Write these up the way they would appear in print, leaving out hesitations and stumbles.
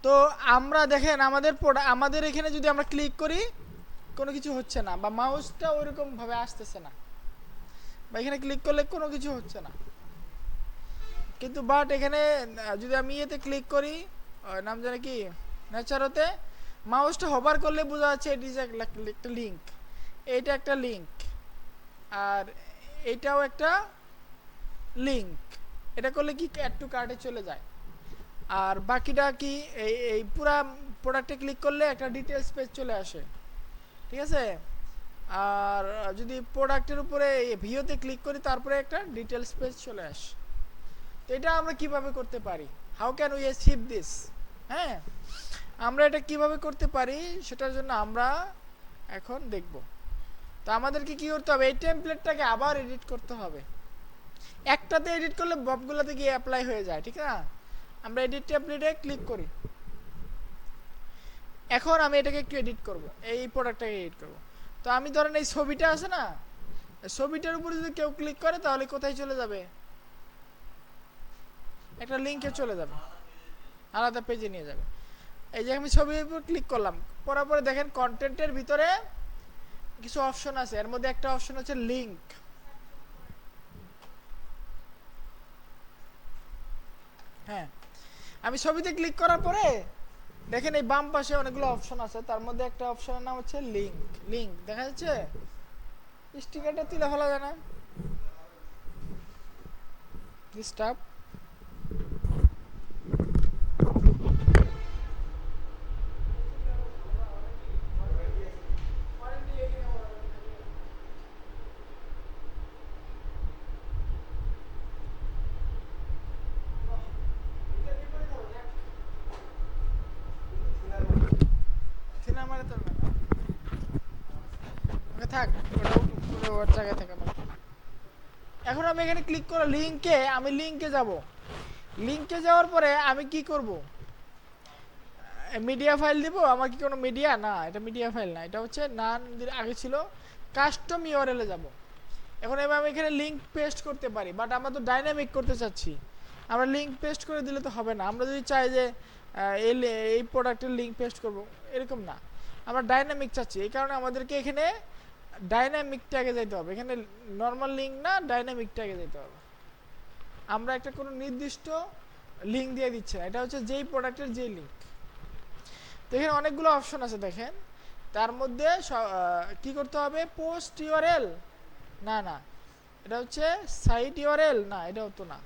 তো আমরা দেখেন আমাদের এখানে যদি আমরা ক্লিক করি কোনো কিছু হচ্ছে না, বা মাউসটা ওইরকম ভাবে আসতেছে না, বা এখানে ক্লিক করলে কোনো কিছু হচ্ছে না। কিন্তু বাট এখানে যদি আমি এতে ক্লিক করি, নাম জানে কি, নেচারতে মাউসটা হবার করলে বোঝা যাচ্ছে এটি যে একটা লিঙ্ক, এইটা একটা লিঙ্ক, আর এইটাও একটা লিঙ্ক। এটা করলে কি অ্যাড টু কার্টে চলে যায়। আর বাকিটা কি, এই পুরা প্রোডাক্টে ক্লিক করলে একটা ডিটেলস পেজ চলে আসে, ঠিক আছে। আর যদি প্রোডাক্টের উপরে ভিওতে ক্লিক করি তারপরে একটা ডিটেলস পেজ চলে আসে। তো এটা আমরা কিভাবে করতে পারি, how can we achieve this? হ্যাঁ, আমরা এটা কিভাবে করতে পারি সেটার জন্য আমরা এখন দেখব। তো আমাদেরকে কি করতে হবে, এই টেমপ্লেটটাকে আবার এডিট করতে হবে। একটাতে এডিট করলে সবগুলোতে গিয়ে অ্যাপ্লাই হয়ে যায়, ঠিক না। আমরা এডিট টেমপ্লেটে ক্লিক করি। এখন আমি এটাকে একটু এডিট করব, এই প্রোডাক্টটাকে এডিট করব। তো আমি ধরেন এই ছবিটা আছে না, ছবিটার উপর যদি কেউ ক্লিক করে তাহলে কোথায় চলে যাবে, একটা লিঙ্কে চলে যাবে, আলাদা পেজে নিয়ে যাবে। এই যে আমি ছবির উপর ক্লিক করলাম, করার পরে দেখেন কন্টেন্টের ভিতরে কিছু অপশন আছে, এর মধ্যে একটা অপশন হচ্ছে লিঙ্ক। হ্যাঁ, আমি ছবিতে ক্লিক করার পরে দেখেন এই বাম পাশে অনেকগুলো অপশন আছে, তার মধ্যে একটা অপশনের নাম হচ্ছে লিঙ্ক। লিঙ্ক দেখা যাচ্ছে, স্টিকারটা তুলে ফেলা যায় না, ডিস্টার্ব। সিনেমারে তো না, ওকে থাক, ওটা ওর জায়গায় থাক আমার। এখন আমি এখানে ক্লিক করে লিঙ্কে, আমি লিঙ্কে যাব। লিঙ্কে যাওয়ার পরে আমি কি করব, মিডিয়া ফাইল দিব। আমার কি কোনো মিডিয়া না, এটা মিডিয়া ফাইল না, এটা হচ্ছে নান আগে ছিল কাস্টম ইউআরএল এ যাব। এখন এবার আমি এখানে লিঙ্ক পেস্ট করতে পারি, বাট আমরা তো ডাইনামিক করতে চাচ্ছি। আমরা লিঙ্ক পেস্ট করে দিলে তো হবে না। আমরা যদি চাই যে এই প্রোডাক্টের লিঙ্ক পেস্ট করব, এরকম না, আমরা ডাইনামিক চাচ্ছি। এই কারণে আমাদেরকে এখানে ডাইনামিক ট্যাগে যেতে হবে। এখানে নর্মাল লিঙ্ক না, ডাইনামিক ট্যাগে যেতে হবে। আমরা একটা কোনো নির্দিষ্ট লিঙ্ক দিয়ে দিচ্ছি না, এটা হচ্ছে যেই প্রোডাক্টের যেই লিঙ্ক। তো এখানে অনেকগুলো অপশন আছে দেখেন, তার মধ্যে কি করতে হবে, পোস্ট ইউআরএল, না না, এটা হচ্ছে সাইট ইউআরএল, না এটাও তো না।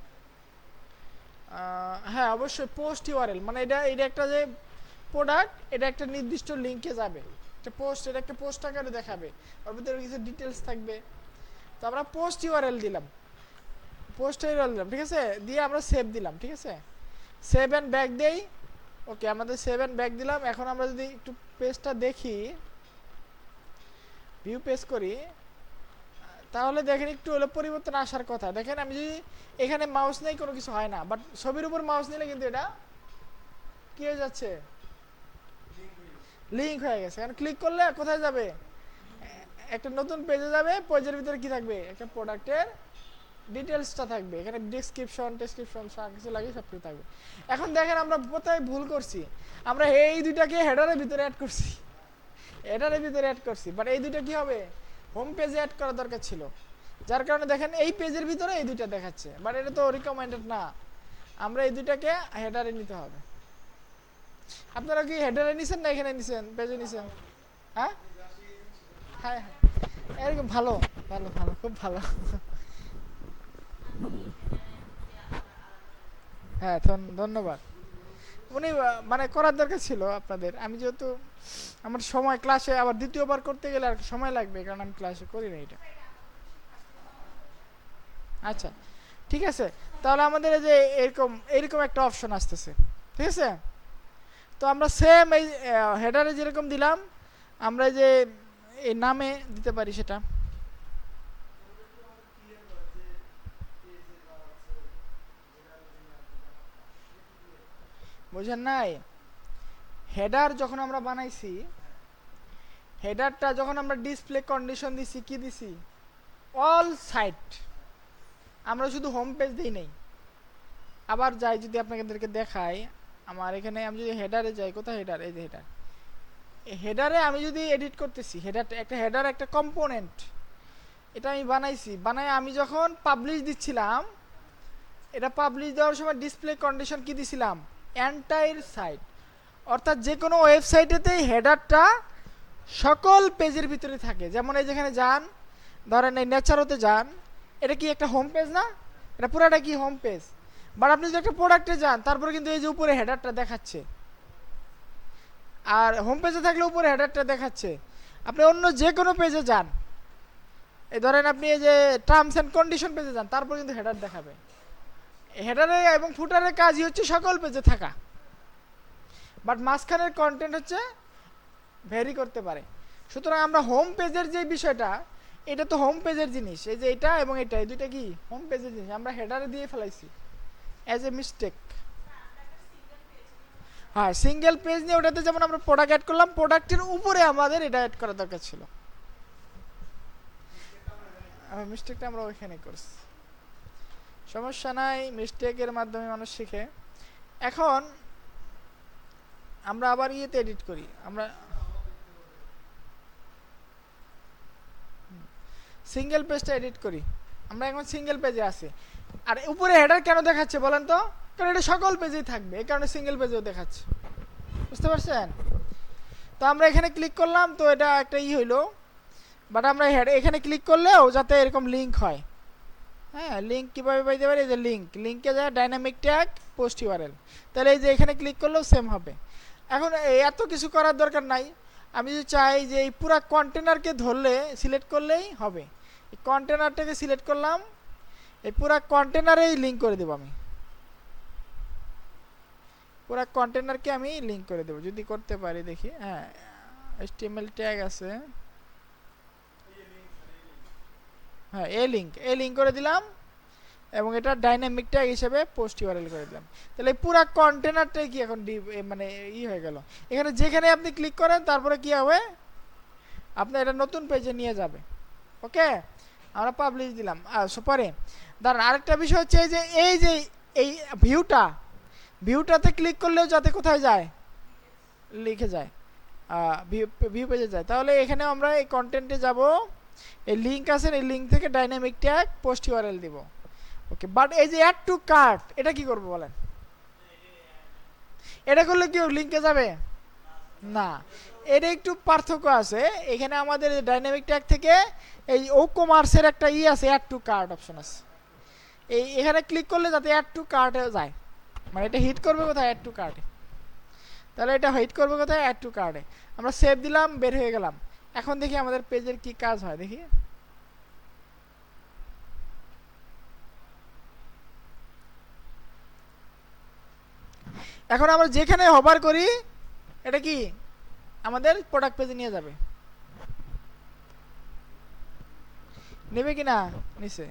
হ্যাঁ অবশ্যই পোস্ট ইউআরএল, মানে এটা একটা যে প্রোডাক্ট, এটা একটা নির্দিষ্ট লিঙ্কে যাবে, এটা পোস্ট, এটা একটা পোস্ট আকারে দেখাবে, ওর ভিতরে কিছু ডিটেলস থাকবে। তো আমরা পোস্ট ইউআরএল দিলাম, পোস্ট ইউআরএল দিলাম, ঠিক আছে, দিয়ে আমরা সেভ দিলাম, ঠিক আছে, সেভ অ্যান্ড ব্যাক দেই। ওকে, আমাদের সেভ অ্যান্ড ব্যাক দিলাম। এখন আমরা যদি একটু পেজটা দেখি, ভিউ পেজ করি, তাহলে দেখেন একটু হলে পরিবর্তন আসার কথা। দেখেন আমি যদি এখানে মাউস নেই কোনো কিছু হয় না, বাট ছবির উপর মাউস নিলে কিন্তু এটা কি হয়ে যাচ্ছে, লিঙ্ক হয়ে গেছে। কারণ ক্লিক করলে কোথায় যাবে, একটা নতুন পেজে যাবে, পেজের ভিতরে কি থাকবে, একটা প্রোডাক্টের ডিটেলসটা থাকবে, এখানে ডেসক্রিপশন সব কিছু লাগে, সব কিছু থাকবে। এখন দেখেন আমরা কোথায় ভুল করছি, আমরা এই দুইটাকে হেডারের ভিতরে অ্যাড করছি, হেডারের ভিতরে অ্যাড করছি, বাট এই দুইটা কি হবে, হোম পেজে অ্যাড করা দরকার ছিল। যার কারণে দেখেন এই পেজের ভিতরে এই দুইটা দেখাচ্ছে, বাট এটা তো রিকমেন্ডেড না, আমরা এই দুইটাকে হেডারে নিতে হবে। আপনারা কি হেডারে নিছেন না এখানে নিছেন, পেজে নিছেন? হ্যাঁ হ্যাঁ হ্যাঁ, এরকম ভালো, ভালো ভালো, খুব ভালো। হ্যাঁ ধন্যবাদ। উনি মানে করার দরকার ছিল আপনাদের, আমি যেহেতু আমার সময় ক্লাসে আবার দ্বিতীয়বার করতে গেলে আর সময় লাগবে, কারণ আমি ক্লাসে করি না এটা। আচ্ছা ঠিক আছে, তাহলে আমাদের এই যে এরকম এরকম একটা অপশন আসতেছে, ঠিক আছে। তো আমরা সেম এই হেডারে যেরকম দিলাম, আমরা যে এই নামে দিতে পারি সেটা। বুঝেন নাই, হেডার যখন আমরা বানাইছি, হেডারটা যখন আমরা ডিসপ্লে কন্ডিশন দিছি, কি দিছি, অল সাইট, আমরা শুধু হোম পেজ দিই নাই। আবার যাই যদি আপনাদেরকে দেখাই, আমার এখানে আমি যদি হেডারে যাই, কোথায় হেডার, এই যে হেডার, এই হেডারে আমি যদি এডিট করতেছি, হেডার একটা হেডার একটা কম্পোনেন্ট, এটা আমি বানাইছি, বানাই আমি যখন পাবলিশ দিচ্ছিলাম, এটা পাবলিশ দেওয়ার সময় ডিসপ্লে কন্ডিশন কি দিছিলাম, এন্টায়ার সাইট, অর্থাৎ যে কোনো ওয়েবসাইটেতেই হেডারটা সকল পেজের ভিতরে থাকে। যেমন এই যেখানে যান, ধরেন এই নেচারতে যান, এটা কি একটা হোম পেজ না, এটা পুরাটা কি হোম পেজ, বাট আপনি যদি একটা প্রোডাক্টে যান তারপরে কিন্তু এই যে উপরে হেডারটা দেখাচ্ছে, আর হোম পেজে থাকলে উপরে হেডারটা দেখাচ্ছে। আপনি অন্য যে কোনো পেজে যান, এই ধরেন আপনি এই যে টার্মস অ্যান্ড কন্ডিশন পেজে যান, তারপর কিন্তু হেডার দেখাবে। হেডারে এবং ফুটারের কাজই হচ্ছে সকল পেজে থাকা, বাট মাঝখানের কন্টেন্ট হচ্ছে ভ্যারি করতে পারে। সুতরাং আমরা হোম পেজের যে বিষয়টা, এটা তো হোম পেজের জিনিস, এই যে এটা এবং এটা, এই দুইটা কি হোম পেজের জিনিস, আমরা হেডারে দিয়ে ফেলাইছি অ্যাজ এ মিস্টেক। হ্যাঁ, সিঙ্গেল পেজ নিয়ে ওটাতে যেমন আমরা প্রোডাক্ট অ্যাড করলাম, প্রোডাক্টের উপরে আমাদের এটা অ্যাড করা দরকার ছিল, মিস্টেকটা আমরা ওইখানে করছি। সমস্যা নাই, মিস্টেকের মাধ্যমে মানুষ শিখে। এখন আমরা আবার ইয়েতে এডিট করি, আমরা সিঙ্গেল পেজটা এডিট করি। আমরা এখন সিঙ্গেল পেজে আছি, আর উপরে হেডার কেন দেখাচ্ছে বলেন তো, কারণ এটা সকল পেজেই থাকবে, এই কারণে সিঙ্গেল পেজেও দেখাচ্ছে, বুঝতে পারছেন? তো আমরা এখানে ক্লিক করলাম, তো এটা একটা হইলো, বাট আমরা এখানে ক্লিক করলেও যাতে এরকম লিঙ্ক হয়। হ্যাঁ, লিঙ্ক কীভাবে পাইতে পারি, এই যে লিঙ্কে যায় ডাইনামিক ট্যাগ পোস্ট ইউআরএল, তাহলে এই যে এখানে ক্লিক করলেও সেম হবে। এখন এত কিছু করার দরকার নাই, আমি যদি চাই যে এই পুরা কন্টেনারকে ধরলে সিলেক্ট করলেই হবে, এই কন্টেনারটাকে সিলেক্ট করলাম, এই পুরা কন্টেনারেই লিঙ্ক করে দেবো, আমি পুরা কন্টেনারকে আমি লিঙ্ক করে দেবো, যদি করতে পারি দেখি। হ্যাঁ, HTML ট্যাগ আছে, হ্যাঁ এই লিঙ্ক করে দিলাম, এবং এটা ডাইনামিক ট্যাগ হিসেবে পোস্ট ইউআরএল করে দিলাম। তাহলে এই পুরো কন্টেনারটাই কি এখন মানে হয়ে গেল। এখানে যেখানে আপনি ক্লিক করেন তারপরে কি হবে, আপনার এটা নতুন পেজে নিয়ে যাবে। ওকে, আমরা পাবলিশ দিলাম। পরে দাঁড়ান, আরেকটা বিষয় হচ্ছে এই যে এই ভিউটাতে ক্লিক করলেও যাতে কোথায় যায়, লিখে যায়, ভিউ পেজে যায়। তাহলে এখানে আমরা এই কন্টেন্টে যাব, এই লিঙ্ক আছে, এই লিঙ্ক থেকে ডাইনামিক ট্যাগ পোস্ট ইউআরএল দিব। ওকে, বাট এই যে অ্যাড টু কার্ট, এটা কি করবো বলেন, এটা করলে কি লিঙ্কে যাবে না, এটা একটু পার্থক্য আছে। এখানে আমাদের ডাইনামিক ট্যাগ থেকে এই ও কমার্সের একটা আছে, অ্যাড টু কার্ট অপশন আছে, এখানে ক্লিক করলে যাতে অ্যাড টু কার্টে যায়, মানে এটা হিট করবে কোথায়, অ্যাড টু কার্টে। তাহলে এটা হিট করবে কোথায়, অ্যাড টু কার্টে। আমরা সেভ দিলাম, বের হয়ে গেলাম। এখন দেখি আমাদের পেজের কি কাজ হয়, দেখি। এখন আমরা যেখানে হভার করি, এটা কি আমাদের প্রোডাক্ট পেজে নিয়ে যাবে, নেবে কি না, নিচে,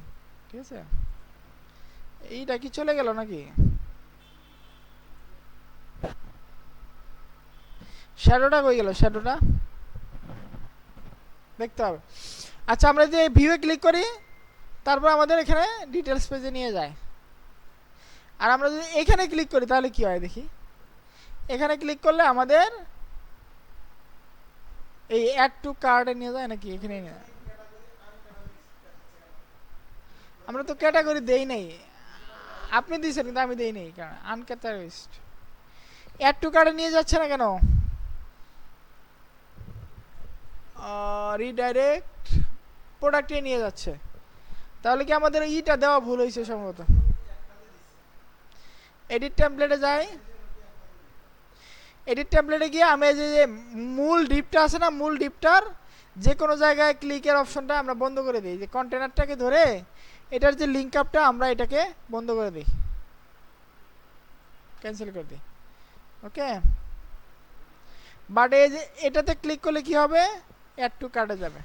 ঠিক আছে। এইটা কি চলে গেল নাকি, শ্যাডোটা কই গেল, শ্যাডোটা দেখতে হবে। আচ্ছা, আমরা যে ভিউয়ে ক্লিক করি, তারপর আমাদের এখানে ডিটেলস পেজে নিয়ে যায়। আর আমরা যদি এখানে ক্লিক করি তাহলে কি হয় দেখি। এখানে ক্লিক করলে আমাদের এই অ্যাড টু কার্টে নিয়ে যায় নাকি, এখানে নিয়ে যায়। আমরা তো ক্যাটাগরি দেই নাই, আপনি দিয়েছেন কিন্তু আমি দেই নাই, কারণ আনক্যাটাগরিজড। অ্যাড টু কার্টে নিয়ে যাচ্ছে না কেন, রিডাইরেক্ট প্রোডাক্টে নিয়ে যাচ্ছে। তাহলে কি আমাদের ইটা দেওয়া ভুল হয়েছে সম্ভবত। এডিট টেমপ্লেটে যাই, এডিট টেমপ্লেটে গিয়ে আমি যে মূল ডিপটা আছে না, মূল ডিপটার যে কোনো জায়গায় ক্লিকের অপশনটা আমরা বন্ধ করে দিই, যে কন্টেনারটাকে ধরে এটার যে লিঙ্ক আপটা আমরা এটাকে বন্ধ করে দিই, ক্যান্সেল করে দিই। ওকে, বাট এই যে এটাতে ক্লিক করলে কি হবে, অ্যাড টু কার্টে যাবে।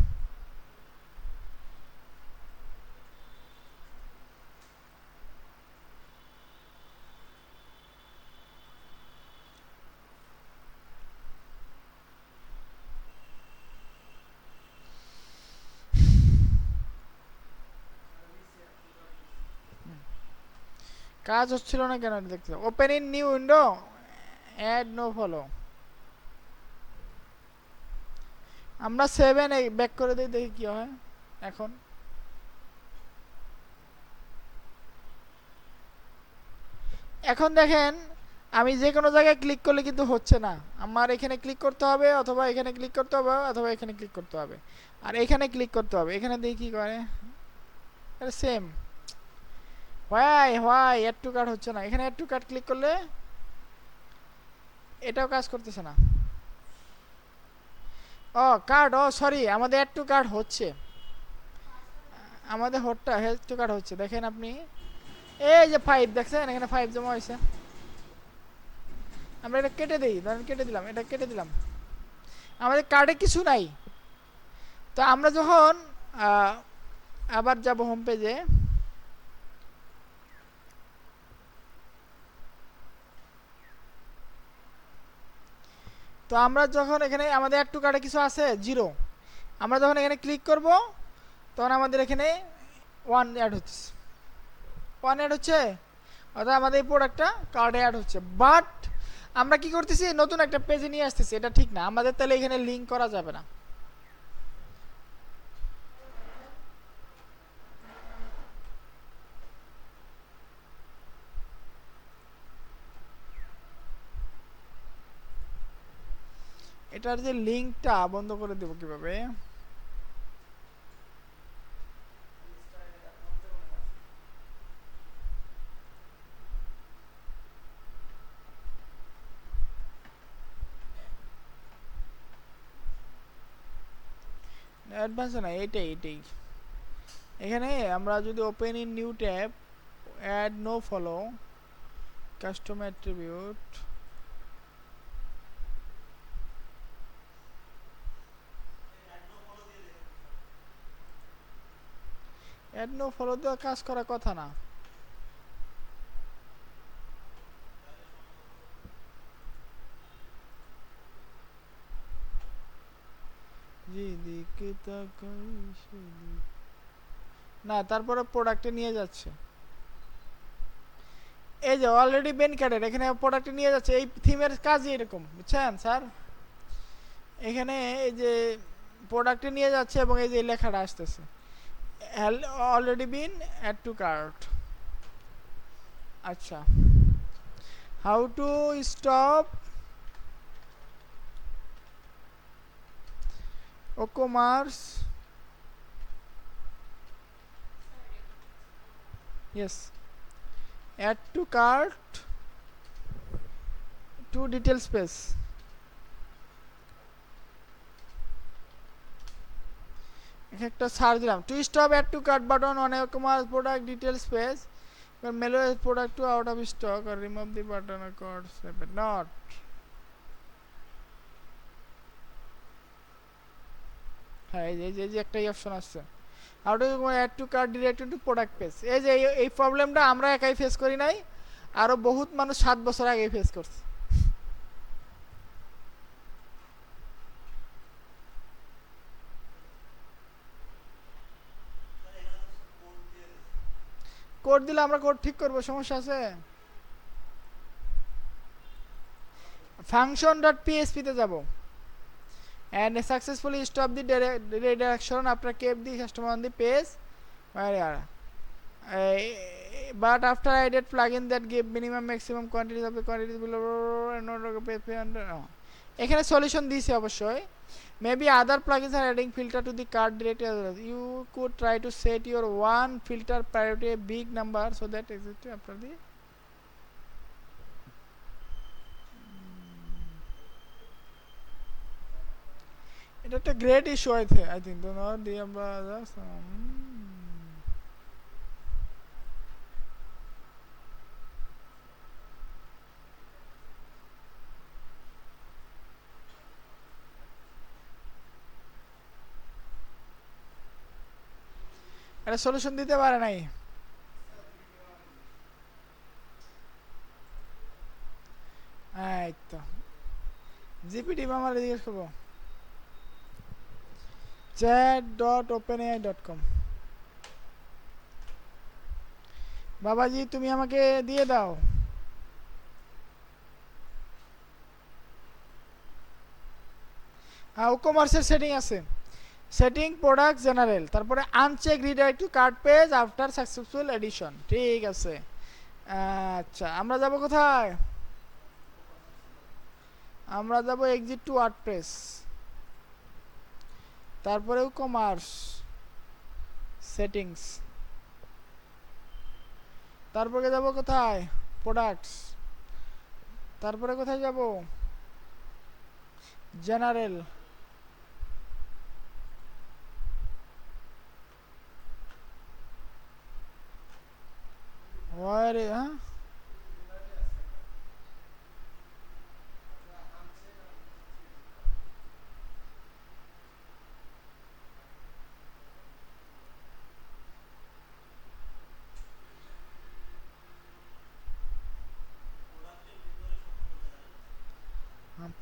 কাজ হচ্ছিল না কেন, দেখতে open in new window, add no follow. আমরা 7 ব্যাক করে দিই, দেখি কি হয় এখন। এখন দেখেন আমি যে কোনো জায়গায় ক্লিক করলে কিন্তু হচ্ছে না। আমার এখানে ক্লিক করতে হবে, অথবা এখানে ক্লিক করতে হবে, অথবা এখানে ক্লিক করতে হবে, আর এখানে ক্লিক করতে হবে। এখানে দেখি কি করে। Same. Why add to cart হচ্ছে না। এখানে অ্যাড টু কার্ট ক্লিক করলে এটাও কাজ করতেছে না। ও কার্ড, ও সরি, আমাদের অ্যাড টু কার্ট হচ্ছে। আমাদের হটটা হেড টু কার্ট হচ্ছে, দেখেন আপনি। এই যে 5 দেখছেন, এখানে 5 জমা হয়েছে। আমরা এটা কেটে দিই, ধরেন কেটে দিলাম, এটা কেটে দিলাম। আমাদের কার্ডে কিছু নাই। তো আমরা যখন আবার যাব হোম পেজে, তো আমরা যখন এখানে আমাদের অ্যাড টু কার্ডে কিছু আছে 0, আমরা যখন এখানে ক্লিক করব তখন আমাদের এখানে 1 অ্যাড হচ্ছে। 1 অ্যাড হচ্ছে, অর্থাৎ আমাদের এই প্রোডাক্টটা কার্ডে অ্যাড হচ্ছে। বাট আমরা কি করতেছি, নতুন একটা পেজে নিয়ে আসতেছি, এটা ঠিক না। আমাদের তাহলে এখানে লিঙ্ক করা যাবে না। এটার যে লিঙ্কটা বন্ধ করে দেব কিভাবে? অ্যাডভান্স না, এইটাই। এখানে আমরা যদি open in new tab, add no follow, custom attribute, add no follow দেওয়া কাজ করার কথা না। যেদিকে তাকাই সেদিকে, না তারপরে প্রোডাক্টে নিয়ে যাচ্ছে। এই যে অলরেডি বেন ক্যাডেড, এখানে প্রোডাক্টে নিয়ে যাচ্ছে। এই থিমের কাজই এরকম, বুঝছেন স্যার? এখানে এই যে প্রোডাক্টে নিয়ে যাচ্ছে এবং এই যে লেখাটা আসতেছে, already been add to cart. আচ্ছা, how to stop WooCommerce, yes, add to cart to detail space। একটা সার্চ দিলাম, to stop add to cart button on WooCommerce product detail space, মেলো product to out of stock আর remove the button or cart separate not. হ্যাঁ, এই যে একটা option আসছে, how to add to cart direct to product page. এই যে এই প্রবলেমটা আমরা একাই ফেস করি নাই, আরো বহুত মানুষ 7 বছর আগে ফেস করছে। কোড দিলে আমরা কোড ঠিক করবো, সমস্যা আছে? function.php তে যাব, and successfully stop the redirection after kept the customer on the page where but after I added plugin that give minimum maximum quantities of the quantities below and not pay under এখানে solution দিয়েছে অবশ্যই। Maybe other plugins are adding filter to the cart directory as well. You could try to set your one filter priority a big number so that exists after the এটা একটা great issue I think তো not দিয়ে আমরা একটা solution দিতে পারে নাই। এই তো জিপিটি মামার জিজ্ঞেস করবো, chat.openai.com। বাবাজি তুমি আমাকে দিয়ে দাও। হ্যাঁ কমার্সের সেটিং আছে, সেটিং প্রোডাক্ট জেনারেল, তারপরে uncheck redirect to cart page after successful addition. ঠিক আছে, আচ্ছা আমরা যাব কোথায়? আমরা যাব এক্সিট টু ওয়ার্ডপ্রেস, তারপরেও কমার্স সেটিংস, তারপরে যাব কোথায়? প্রোডাক্টস, তারপরে কোথায় যাব? জেনারেল, হ্যাঁ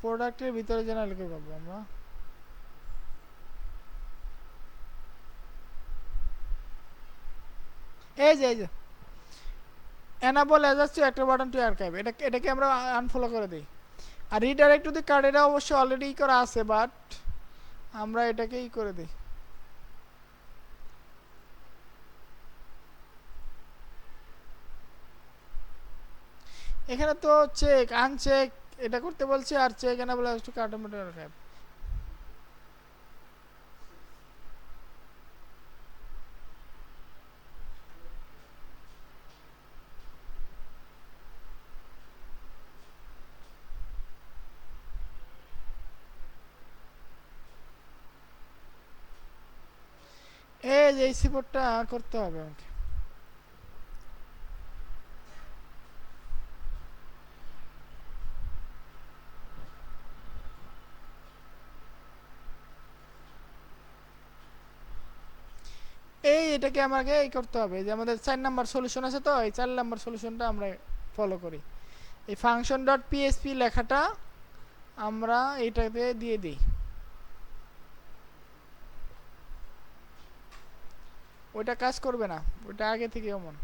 প্রোডাক্টের ভিতরে জেনারেলকে পাবো আমরা। এই যে এনাবল অ্যাজাস্ট টু একটা বাটন টু আর্কাইভ, এটাকে আমরা আনফলো করে দিই। আর রিডাইরেক্ট টু দি কার্ড এটা অবশ্যই অলরেডি করা আছে, বাট আমরা এটাকেই করে দিই। এখানে তো চেক আনচেক এটা করতে বলছে, আর চেক এনাবল অ্যাজাস্ট টু কার্ড আর্কাইভ। এই যে এই সিপোর্টটা করতে হবে আমাকে। এটাকে আমাকে এই করতে হবে যে আমাদের 4 নাম্বার সলিউশন আছে, তো এই 4 নাম্বার সলিউশনটা আমরা ফলো করি। এই ফাংশন ডট পিএসপি লেখাটা আমরা এইটাতে দিয়ে দিই। ওইটা কাজ করবে না, ওইটা আগে থেকে এমন।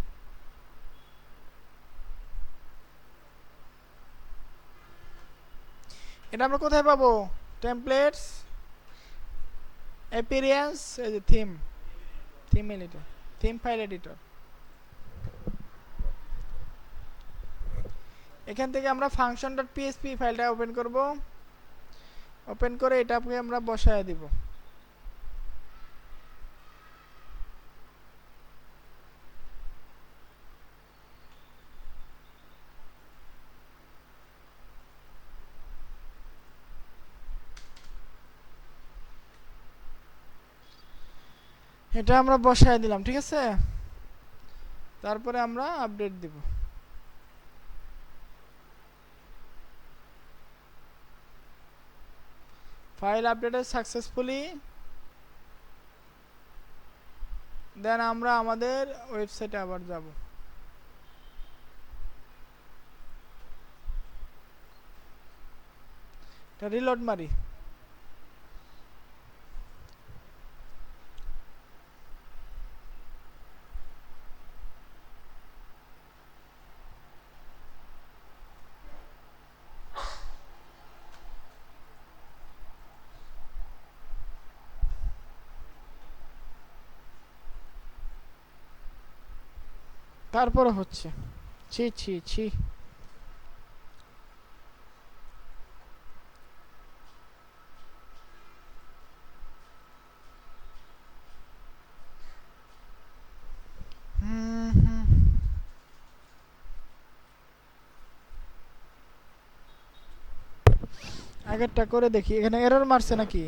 এটা আমরা কোথায় পাবো? টেমপ্লেটস, অ্যাপিয়ারেন্স, এই যে theme, theme editor, theme file editor. এখান থেকে আমরা ফাংশন ডট পিএসপি ফাইলটা ওপেন করব, ওপেন করে এটাকে আমরা বসায় দিব। এটা আমরা বসায় দিলাম, ঠিক আছে। তারপরে আমরা আপডেট দিব। ফাইল আপডেটেড সাকসেসফুলি, দেন আমরা আমাদের ওয়েবসাইটে আবার যাব। এটা রিলোড মারি। তারপরে হচ্ছে, ছি ছি ছি। আগেরটা করে দেখি, এখানে এরর মারছে নাকি।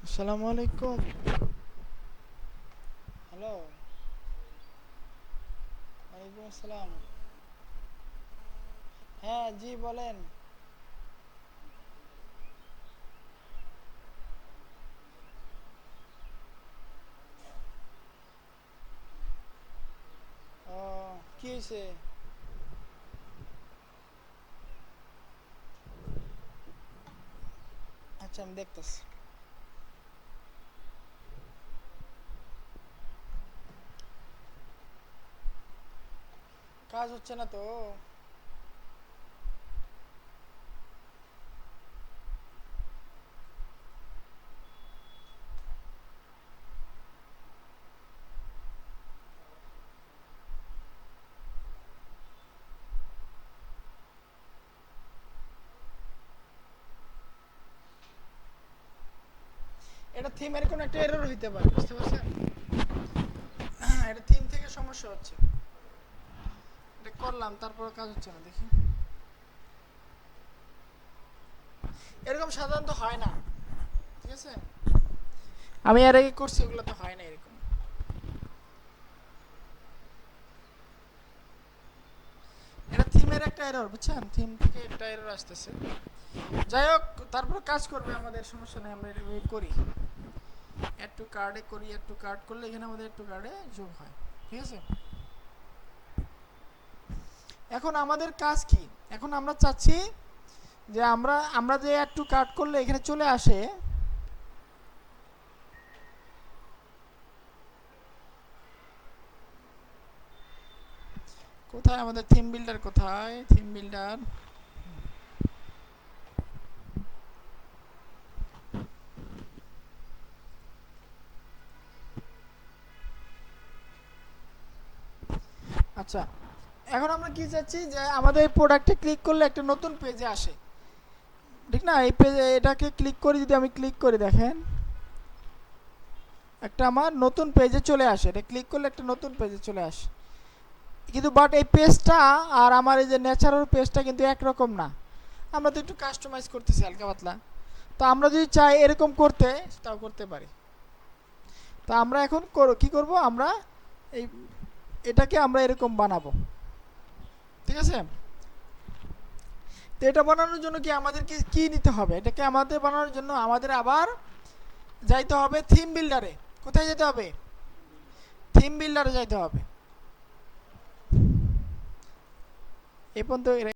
আসসালামু আলাইকুম। হ্যালো, ওয়ালাইকুম আসসালাম। হ্যাঁ জি বলেন। হয়েছে? আচ্ছা আমি দেখতেছি। কাজ হচ্ছে না তো। এটা থিমের কোনো একটা এরর হইতে পারে, বুঝতে পারছেন? এটা থিম থেকে সমস্যা হচ্ছে। এটা করলাম তারপর কাজ হচ্ছে না, দেখি। এরকম সাধারণত হয় না, ঠিক আছে? আমি এর আগে করছি, ওগুলো তো হয় না এরকম। এটা থিমের একটা এরর, বুঝছেন? থিম থেকে একটা এরর আসতেছে। যাই হোক, তারপর কাজ করবে, আমাদের সমস্যা নেই, আমরা এটা করি। অ্যাড টু কার্ডে করি, অ্যাড টু কার্ড করলে এখানে আমাদের অ্যাড টু কার্ডে যোগ হয়, ঠিক আছে? এখন আমাদের কাজ কি? এখন আমরা চাচ্ছি যে আমরা যে অ্যাড টু কার্ড করলে এখানে চলে আসে, কোথায় আমাদের থিম বিল্ডার, কোথায় থিম বিল্ডার? আচ্ছা, এখন আমরা কি চাচ্ছি যে আমাদের প্রোডাক্টে ক্লিক করলে একটা নতুন পেজে আসে, ঠিক না? এই পেজে এটাকে ক্লিক করি, যদি আমি ক্লিক করি, দেখেন একটা আমার নতুন পেজে চলে আসে। এটা ক্লিক করলে একটা নতুন পেজে চলে আসে, কিন্তু বাট এই পেজটা আর আমার এই যে ন্যাচারাল পেজটা কিন্তু একরকম না। আমরা তো একটু কাস্টমাইজ করতেছি হালকা পাতলা। তো আমরা যদি চাই এরকম করতে, তাও করতে পারি। তো আমরা এখন কি করব, আমরা এই এটাকে আমরা এরকম বানাবো, ঠিক আছে? তো এটা বানানোর জন্য কি আমাদেরকে কি নিতে হবে? এটাকে আমাদের বানানোর জন্য আমাদের আবার যাইতে হবে থিম বিল্ডারে। কোথায় যেতে হবে? থিম বিল্ডারে যাইতে হবে। এই পর্যন্ত